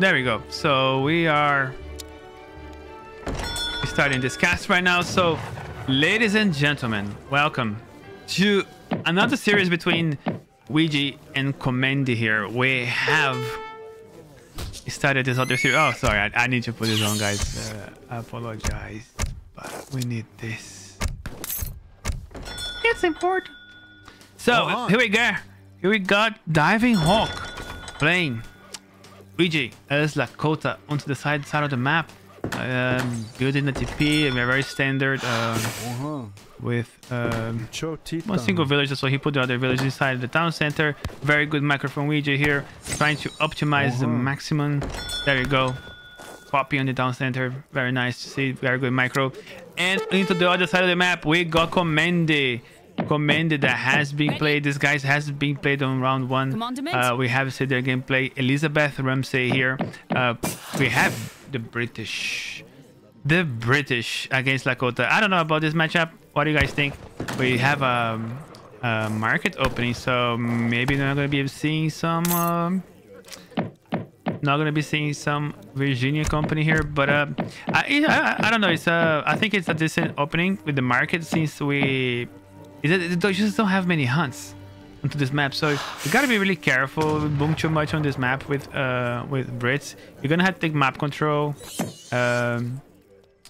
There we go. So we are starting this cast right now. So ladies and gentlemen, welcome to another series between Widgie and Komendi here. We have started this other series. Oh, sorry, I need to put this on, guys. I apologize, but we need this. It's important. So here we go. Here we got Diving Hawk playing Widgie as Lakota onto the side of the map. Building the TP, we're very standard with one single village, so he put the other village inside the town center. Very good micro from Widgie here, trying to optimize the maximum. There you go, copy on the town center, very nice to see, very good micro. And into the other side of the map we got Komendi that has been played. This guy has been played on round 1. We have seen their gameplay. Elizabeth Ramsey here. We have the British against Lakota. I don't know about this matchup. What do you guys think? We have a market opening, so maybe not gonna be seeing some Virginia company here, but I don't know. It's I think it's a decent opening with the market, since we just don't have many hunts onto this map, so you gotta be really careful. Boom too much on this map with Brits. You're gonna have to take map control.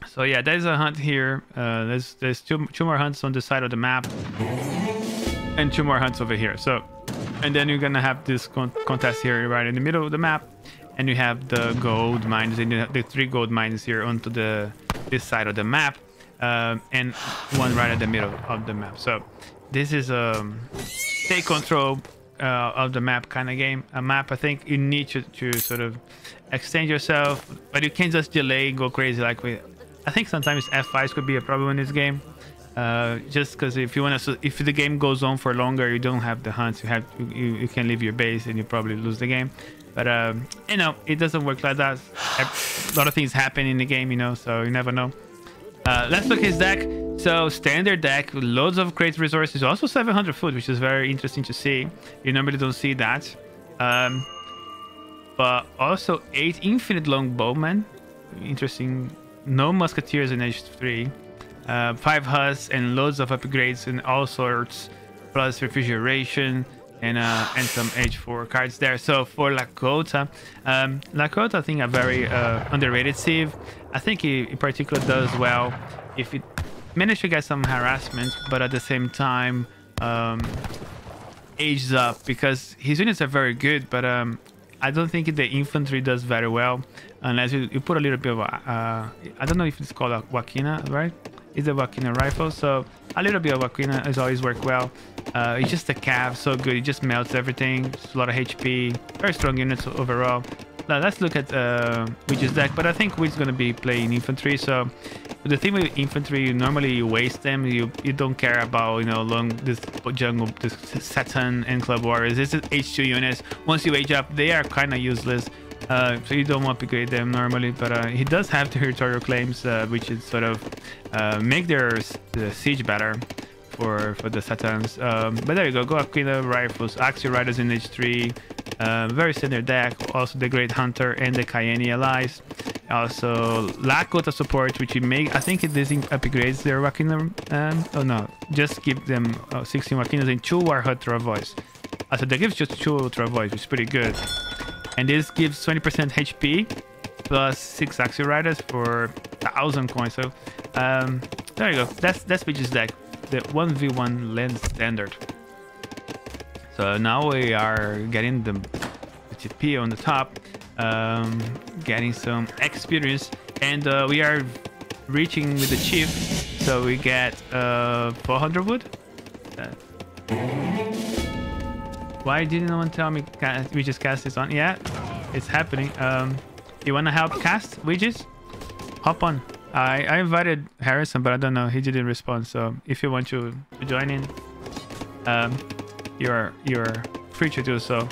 So yeah, there's a hunt here. There's two more hunts on the side of the map, and 2 more hunts over here. So, and then you're gonna have this contest here right in the middle of the map, and you have the gold mines, and you have the 3 gold mines here onto this side of the map. And 1 right at the middle of the map. So this is take control of the map kind of game. A map I think you need to sort of extend yourself, but you can't just delay and go crazy like we. I think sometimes F5s could be a problem in this game, just because if the game goes on for longer, you don't have the hunts. You can leave your base and you probably lose the game. But you know, it doesn't work like that. A lot of things happen in the game, you know, so you never know. Let's look at his deck. So standard deck, loads of great resources, also 700 food, which is very interesting to see. You normally don't see that. But also 8 infinite longbowmen, interesting. No musketeers in age 3. 5 husks and loads of upgrades and all sorts, plus refrigeration and some age 4 cards there. So for Lakota, I think a very underrated civ. I think he in particular does well if it managed to get some harassment, but at the same time ages up, because his units are very good, but I don't think the infantry does very well unless you put a little bit of I don't know if it's called a Wakina, right? It's a Wakina rifle, so a little bit of Wakina has always worked well. It's just a cav, so good, it just melts everything. It's a lot of HP, very strong units overall. Now let's look at Widgie's deck, but I think Widgie's gonna be playing infantry. So the thing with infantry, normally you waste them. You don't care about, you know, this jungle, this Satan and Club Warriors. This is H2 units. Once you age up, they are kind of useless. So you don't want to upgrade them normally, but he does have territorial claims, which is sort of make the siege better for the Satans. But there you go Aquila rifles, Axio Riders in H3, very standard deck. Also the Great Hunter and the Cayenne allies. Also Lakota support, which you make. I think this upgrades their Wakina. Oh no, just give them 16 Wakinas and 2 Warhut Travois. So that gives just 2 Travois, which is pretty good. And this gives 20% HP plus 6 Axio Riders for 1,000 coins. So there you go. That's Widgie's deck, the 1v1 land standard. So now we are getting the TP on the top, getting some experience, and we are reaching with the chief. So we get 400 wood. Why didn't no one tell me we just cast this on? Yeah, it's happening. You wanna help cast Widgies? Hop on. I invited Harrison, but I don't know, he didn't respond. So if you want to join in, you're free to do so.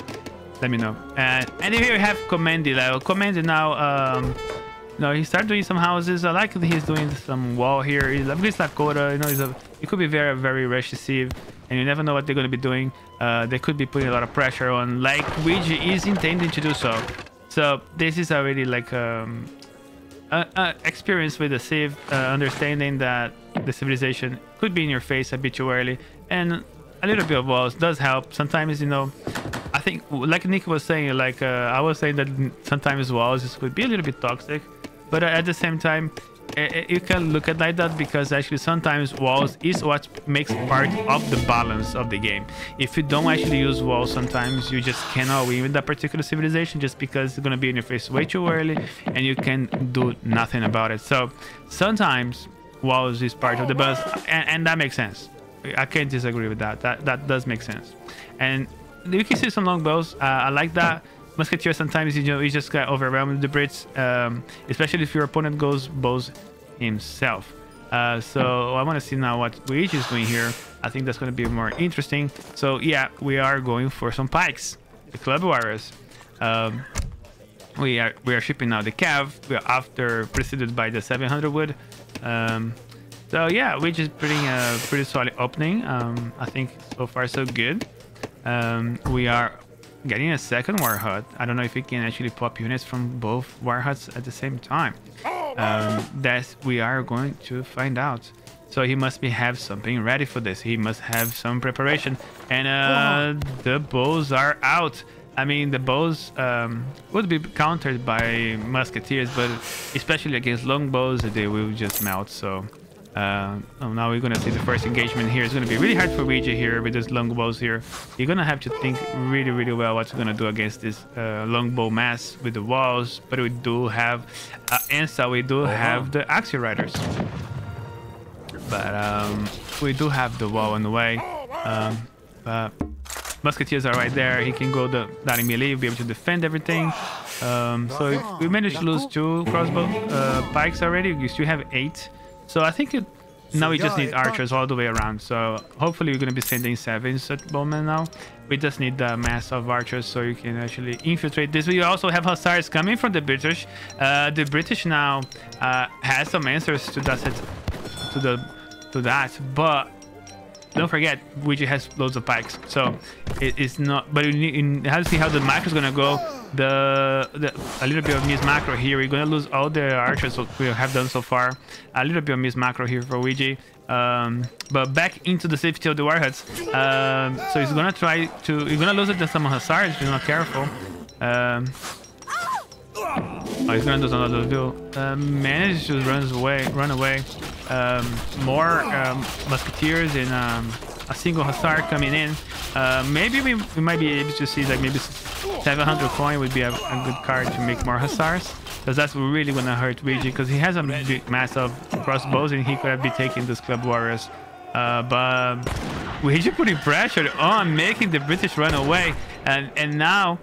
Let me know. And here we have Komendi. Komendi now, no, he started doing some houses. I like that he's doing some wall here. He's Lakota, you know, he could be very, very reshive, and you never know what they're going to be doing. They could be putting a lot of pressure on, like Widgie is intending to do so. So this is already like experience with the civ, understanding that the civilization could be in your face a bit too early, and a little bit of walls does help. Sometimes, you know, I think like Nick was saying, like I was saying that sometimes walls could be a little bit toxic, but at the same time, you can look at it like that, because actually sometimes walls is what makes part of the balance of the game. If you don't actually use walls, sometimes you just cannot win with that particular civilization, just because it's going to be in your face way too early and you can do nothing about it. So sometimes walls is part of the balance, and that makes sense. I can't disagree with that. That does make sense. And you can see some longbows. I like that. Musketeer, sometimes, you know, you just get overwhelmed with the Brits, especially if your opponent goes bows himself. So I want to see now what Widgie is doing here. I think that's going to be more interesting. So yeah, we are going for some pikes, the Club Warriors. We are shipping now the Cav. We are after preceded by the 700 wood. So yeah, Widgie is pretty solid opening. I think so far so good. We are getting a second war hut. I don't know if we can actually pop units from both war huts at the same time. That we are going to find out. So he must have something ready for this. He must have some preparation. And the bows are out. I mean, the bows would be countered by musketeers, but especially against longbows, they will just melt. So now we're gonna see the first engagement here. It's gonna be really hard for Widgie here with these longbows here. You're gonna have to think really well what you're gonna do against this longbow mass with the walls. But we do have Ensa, we do have the Axie Riders, but we do have the wall on the way. But musketeers are right there. He can go down in melee, be able to defend everything. So we managed to lose 2 crossbow pikes already. We still have 8. So I think now we just need archers all the way around. So hopefully we're going to be sending 7s at Bowman now. We just need the mass of archers so you can actually infiltrate this. We also have hussars coming from the British. The British now has some answers to that, but don't forget, Widgie has loads of pikes, so it's not. But you have to see how the macro is gonna go. A little bit of miss macro here. We're gonna lose all the archers we have done so far. A little bit of miss macro here for Widgie. But back into the safety of the war huts. So he's gonna try to. He's gonna lose it to some hussars if he's not careful. Oh, he's gonna do another duel. Managed to run away. More musketeers and a single hussar coming in. Maybe we might be able to see like maybe 700 coin would be a good card to make more hussars, because that's really gonna hurt Widgie, because he has a big mass of crossbows and he could have been taking those club warriors. But Widgie putting pressure on, making the British run away, and now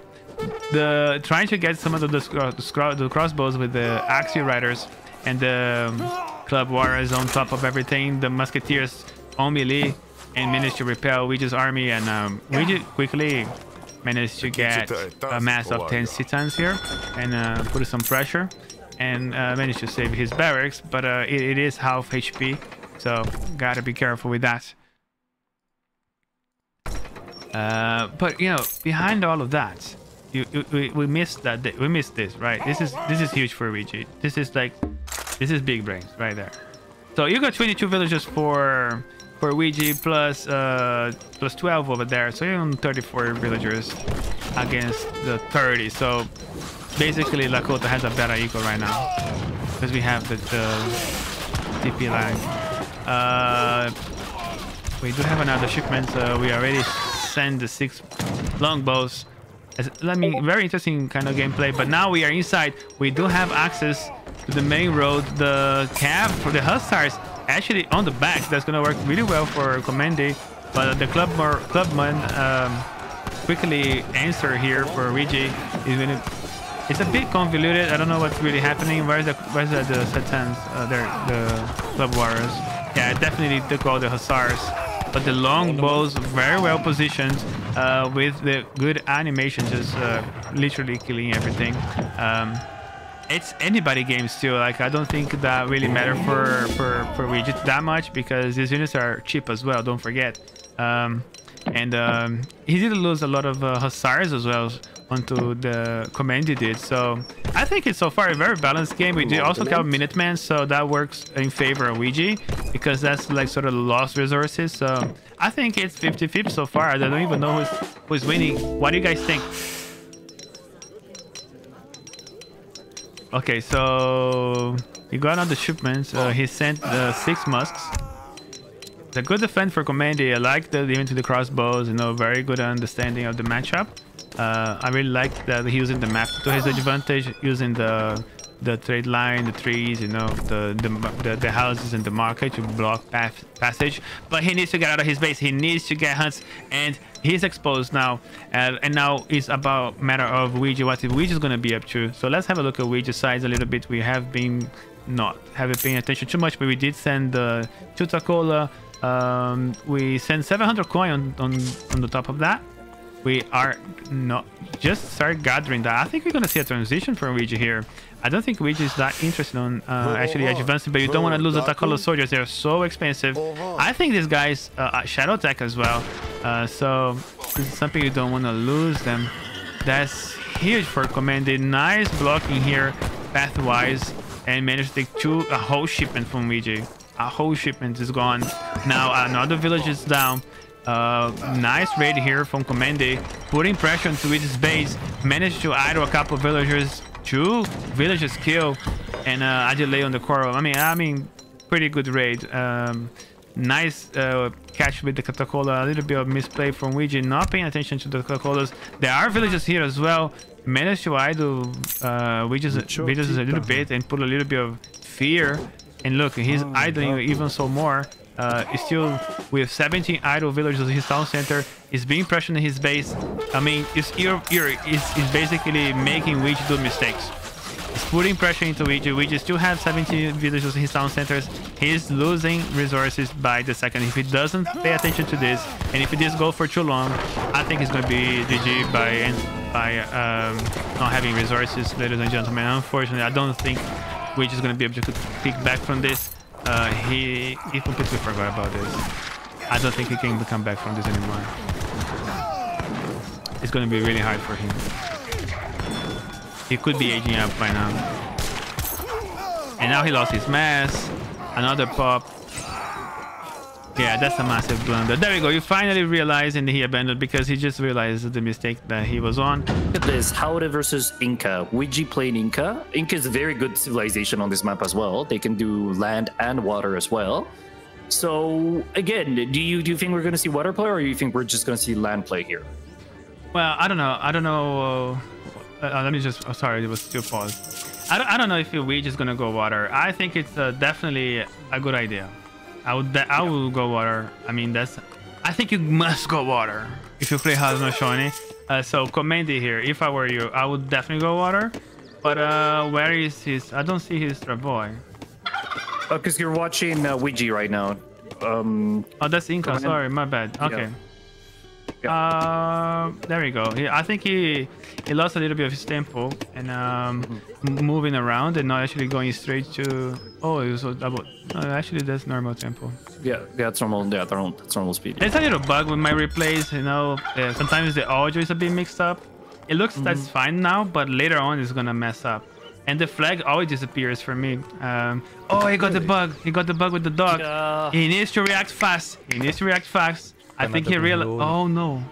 trying to get some of the crossbows with the Axie Riders and the club warriors on top of everything. The musketeers on melee and managed to repel Widgie's army, and Widgie quickly managed to get a mass of 10 Citans here and put some pressure and managed to save his barracks, but it is half HP, so gotta be careful with that. But you know, behind all of that, we missed that. We missed this, right? This is huge for Widgie. This is big brains right there. So you got 22 villagers for Widgie plus 12 over there. So you're on 34 villagers against the 30. So basically Lakota has a better eco right now because we have the TP line. We do have another shipment. We already sent the 6 longbows. Very interesting kind of gameplay, but now we are inside. We do have access to the main road. The cab for the hussars actually on the back. That's gonna work really well for Komendi, but the clubman quickly answer here for Widgie. It's a bit convoluted. I don't know what's really happening. Where's the Satans? The club warriors. Yeah, definitely took all the hussars. But the longbows very well positioned with the good animation, just literally killing everything. It's anybody game still. Like, I don't think that really matter for Widgie that much, because these units are cheap as well. Don't forget. And he did lose a lot of Hussars as well onto the Komendi did. So I think it's so far a very balanced game. We did also have Minutemen, so that works in favor of Widgie because that's like sort of lost resources. So I think it's 50-50 so far. I don't even know who's winning. What do you guys think? Okay, so he got on the shipments. He sent 6 musks. It's a good defense for Komendi. I like the even to the crossbows. You know, very good understanding of the matchup. I really like that he's using the map to his advantage, using the trade line, the trees, you know, the houses and the market to block passage. But he needs to get out of his base. He needs to get hunts, and he's exposed now. And now it's about matter of Widgie. What is Widgie's gonna be up to? So let's have a look at Widgie's sides a little bit. We have been haven't paying attention too much, but we did send the Chutacola. We sent 700 coin on the top of that. We are not just start gathering that. I think we're gonna see a transition from Widgie here. I don't think Widgie is that interested on actually advancing, but you don't want to lose the Takolo soldiers. They're so expensive. I think this guy's shadow attack as well. So this is something you don't want to lose them. That's huge for Komendi. Nice blocking here, pathwise, and managed to take a whole shipment from Widgie. A whole shipment is gone. Now another village is down. Nice raid here from Komendi, putting pressure onto Widgie's base. Managed to idle a couple of villagers. 2 villagers kill, and a delay on the coral. I mean, pretty good raid. Nice catch with the Katakola. A little bit of misplay from Widgie, not paying attention to the Katakolas. There are villagers here as well. Managed to idle Widgie's a little bit and put a little bit of fear. And look, he's idling even so more. Still with 17 idle villagers in his town center. He's being pressured in his base. I mean, it's basically making Widgie do mistakes. He's putting pressure into Widgie. Widgie still has 17 villagers in his town centers. He's losing resources by the second. If he doesn't pay attention to this, and if this goes for too long, I think it's going to be GG by not having resources, ladies and gentlemen. Unfortunately, I don't think Widgie is going to be able to pick back from this. He completely forgot about this. I don't think he can come back from this anymore. It's going to be really hard for him. He could be aging up by now. And now he lost his mass. Another pop. Yeah, that's a massive blunder. There we go. You finally realize, and he abandoned because he just realized the mistake that he was on. Look at this. Howdy versus Inca. Widgie playing Inca. Inca is a very good civilization on this map as well. They can do land and water as well. So again, do you think we're going to see water play, or do you think we're just going to see land play here? Well, I don't know. Let me just. Oh, sorry, it was still paused. I don't know if Widgie is going to go water. I think it's definitely a good idea. I will go water. I mean, I think you must go water if you play Hazno Shoni. So Komendi here. If I were you, I would definitely go water. But where is his? I don't see his boy. Because you're watching Widgie right now. Oh, that's Inca. Sorry, my bad. Okay. Yeah. There we go. I think he lost a little bit of his tempo and moving around and not actually going straight to. Oh, it was double. No, actually, that's normal tempo. Yeah, it's normal. Yeah, that's normal speed. There's a little bug with my replays. You know, sometimes the audio is a bit mixed up. It looks that's fine now, but later on it's gonna mess up. And the flag always disappears for me. Oh, he got the bug. He got the bug with the dog. Yeah. He needs to react fast. I think he realized. Oh no,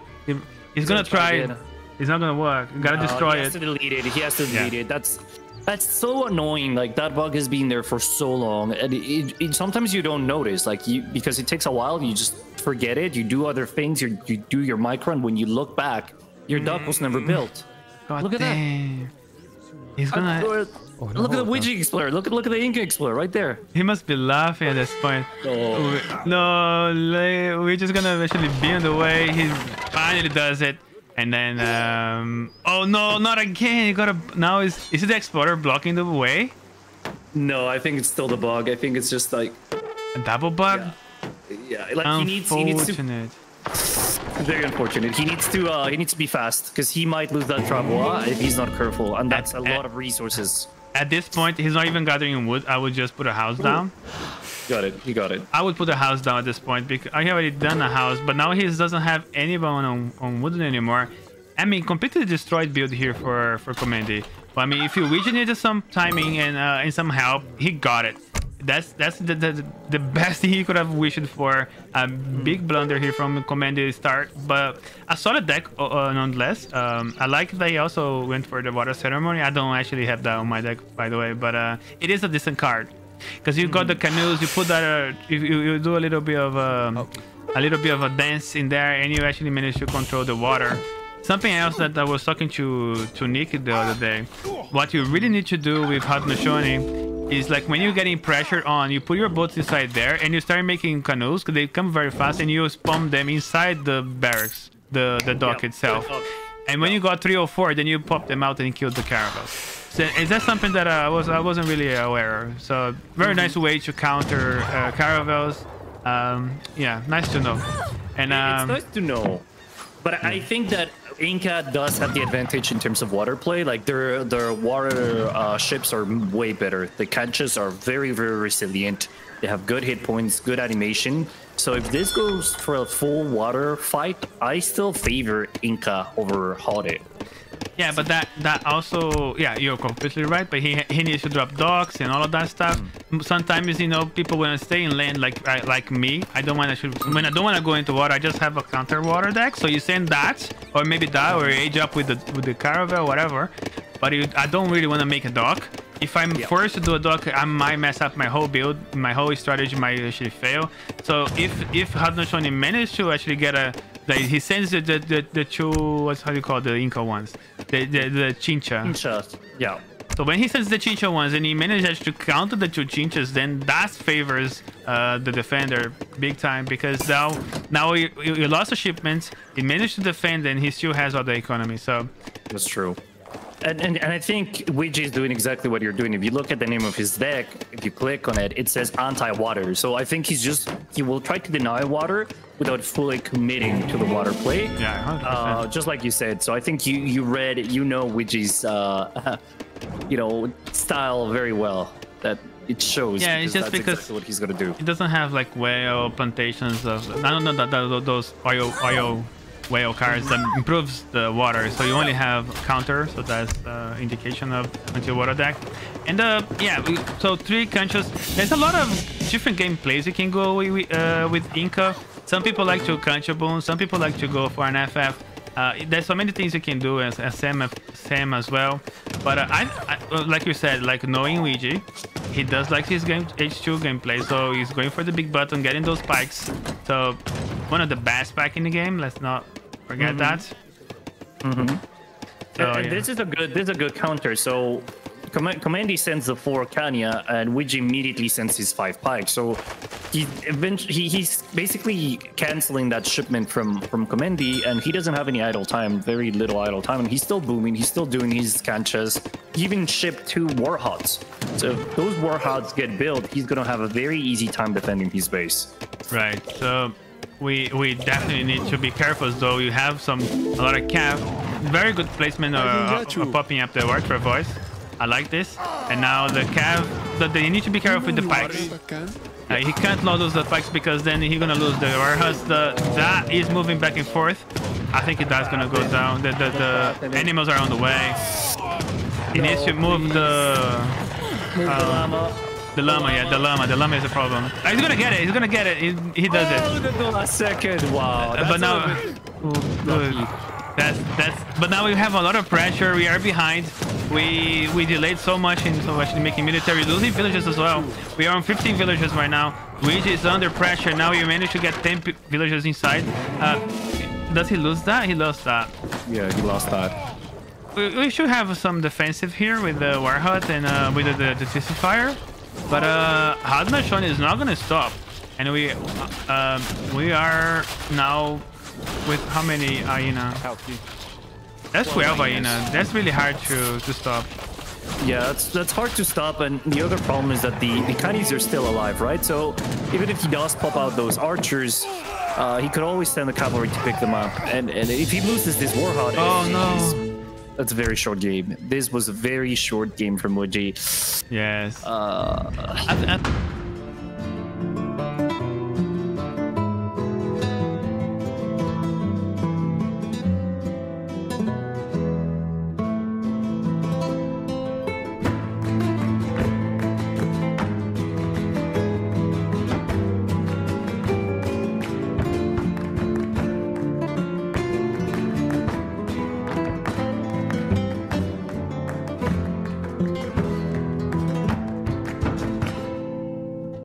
he's gonna try it. It's not gonna work. You gotta destroy it. He has to delete it. He has to delete it. That's so annoying. Like that bug has been there for so long, and sometimes you don't notice. Like because it takes a while. You just forget it. You do other things. You do your micro, and when you look back, your duck was never built. God look at that. He's gonna. Look at the Widgie Explorer. Look at the Inca Explorer right there. He must be laughing at this point. No, we're just gonna eventually be on the way. He finally does it, and then oh no, not again! You gotta now is it the Explorer blocking the way? No, I think it's still the bug. I think it's just like a double bug. Yeah, like he needs to. Very unfortunate. He needs to be fast because he might lose that Travois if he's not careful, and that's a lot of resources. At this point, he's not even gathering wood. I would just put a house down. Got it. He got it. I would put a house down at this point because I already done a house, but now he doesn't have any bone on wooden anymore. I mean, completely destroyed build here for Komendi. But I mean, if you Widgie needed some timing and some help, he got it. That's the best he could have wished for. A big blunder here from Komendi start, but a solid deck nonetheless. I like that he also went for the water ceremony. I don't actually have that on my deck, by the way, but it is a decent card because you got the canoes. You put that. You do a little bit of a dance in there, and you actually manage to control the water. Something else that I was talking to Nick the other day. What you really need to do with Haudenosaunee is like when you're getting pressure on, you put your boats inside there and you start making canoes because they come very fast, and you spawn them inside the barracks, the dock itself. And when you got 3 or 4, then you pop them out and kill the caravels. So is that something that I wasn't really aware of? So very nice way to counter caravels. Yeah, nice to know. And it's nice to know. But I think that Inca does have the advantage in terms of water play. Like their water ships are way better. The canchas are very, very resilient. They have good hit points, good animation. So if this goes for a full water fight, I still favor Inca over Hode. Yeah, but that also, yeah, you're completely right. But he needs to drop docks and all of that stuff. Sometimes, you know, people want to stay in land like me. I don't want to when I don't want to go into water. I just have a counter water deck. So you send that, or maybe that, or age up with the caravel, whatever. But I don't really want to make a dock. If I'm forced to do a dock, I might mess up my whole build. My whole strategy might actually fail. So if Haudenosaunee managed to actually get a he sends the two, what's how do you call the Inca ones, the Chincha. Chinchas, yeah. So when he sends the Chincha ones and he manages to counter the 2 Chinchas, then that favors the defender big time, because now he lost a shipment, he managed to defend, and he still has all the economy. So that's true. And I think Widgie is doing exactly what you're doing. If you look at the name of his deck, if you click on it, it says anti-water. So I think he will try to deny water without fully committing to the water play. Yeah, 100%. Just like you said. So I think you read, Widgie's, style very well. That it shows. Yeah, it's just that's because exactly what he's gonna do. It doesn't have like whale plantations of those oil whale cards that improves the water, so you only have counter, so that's indication of anti-water deck. And so 3 canchas. There's a lot of different gameplays you can go with Inca. Some people like to cancha boom, some people like to go for an FF. There's so many things you can do as Sam as well. But I like you said, like knowing Widgie, he does like his H2 gameplay, so he's going for the big button, getting those spikes. So one of the best pack in the game. Let's not forget that. So, and this is a good counter. So Komendi sends the 4 Kanya, and Widgie immediately sends his 5 Pike. So he's basically canceling that shipment from Komendi, and he doesn't have any idle time, very little idle time, and he's still booming, he's still doing his canchas. He even shipped 2 Warhogs. So if those Warhogs get built, he's gonna have a very easy time defending his base. Right. So we definitely need to be careful, though. You have a lot of cav. Very good placement of popping up the Wartra voice. I like this. And now the cav, you need to be careful with the pikes. He can't lose the pikes because then he's gonna lose the warehouse. That is moving back and forth. I think that's gonna go down. The animals are on the way. He needs to move the llama. The llama is a problem. He's gonna get it. He does it. The last second. Wow. But now, but now we have a lot of pressure. We are behind. We delayed so much into actually making military, losing villages as well. We are on 15 villages right now. Widgie is under pressure. Now we managed to get 10 villages inside. Does he lose that? He lost that. Yeah, he lost that. We should have some defensive here with the Warhut and with the Tissifire. But Haudenosaunee is not gonna stop, and we are now with how many hyena? That's 12 hyena. That's really hard to stop. Yeah, that's hard to stop, and the other problem is that the Canis are still alive, right? So even if he does pop out those archers, he could always send the cavalry to pick them up, and if he loses this Warhawk, That's a very short game. This was a very short game from Widgie. Yes.